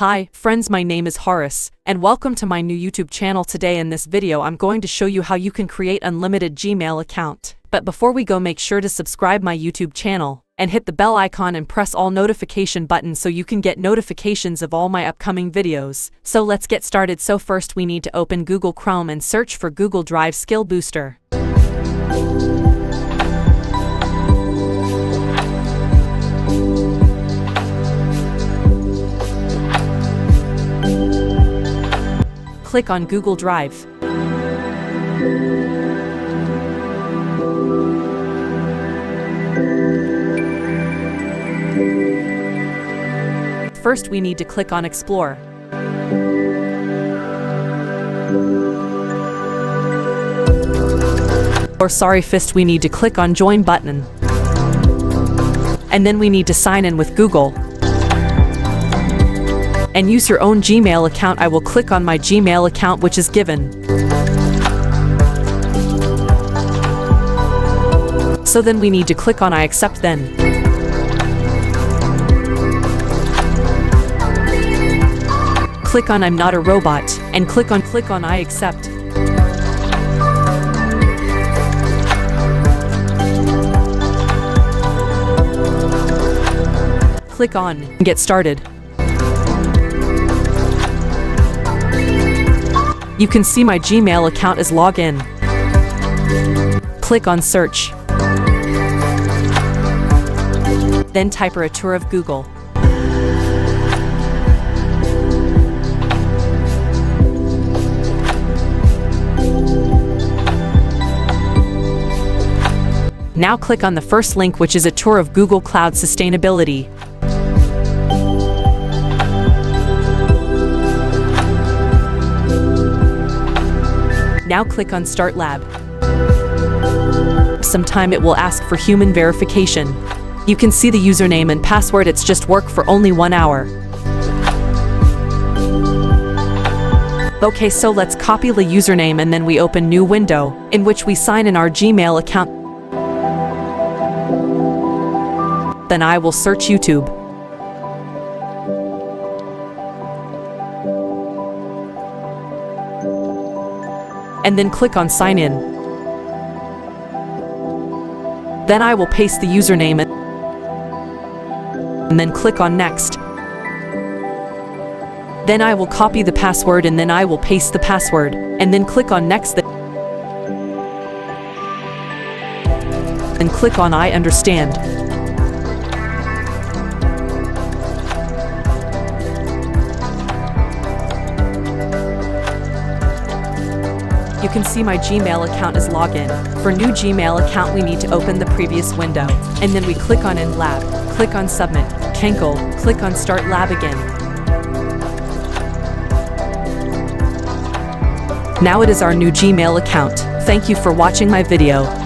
Hi, friends, my name is Horace, and welcome to my new YouTube channel. Today in this video I'm going to show you how you can create unlimited Gmail account. But before we go, make sure to subscribe my YouTube channel, and hit the bell icon and press all notification buttons so you can get notifications of all my upcoming videos. So let's get started. So first we need to open Google Chrome and search for Google Drive Skill Booster. Click on Google Drive. First we need to click on Explore. First we need to click on Join button. And then we need to sign in with Google and use your own Gmail account. I will click on my Gmail account which is given. So then we need to click on I accept then. Click on I'm not a robot and click on I accept. Click on Get Started. You can see my Gmail account is logged in. Click on Search. Then type a tour of Google. Now click on the first link, which is a tour of Google Cloud Sustainability. Now click on Start Lab. Sometime it will ask for human verification. You can see the username and password. It's just work for only 1 hour. Okay, so let's copy the username and then we open new window in which we sign in our Gmail account. Then I will search YouTube. And then click on Sign In. Then I will paste the username and then click on Next. Then I will copy the password and then I will paste the password and then click on Next. Then click on I understand. You can see my Gmail account is logged in. For new Gmail account, we need to open the previous window, and then we click on End Lab, click on Submit, cancel, click on Start Lab again. Now it is our new Gmail account. Thank you for watching my video.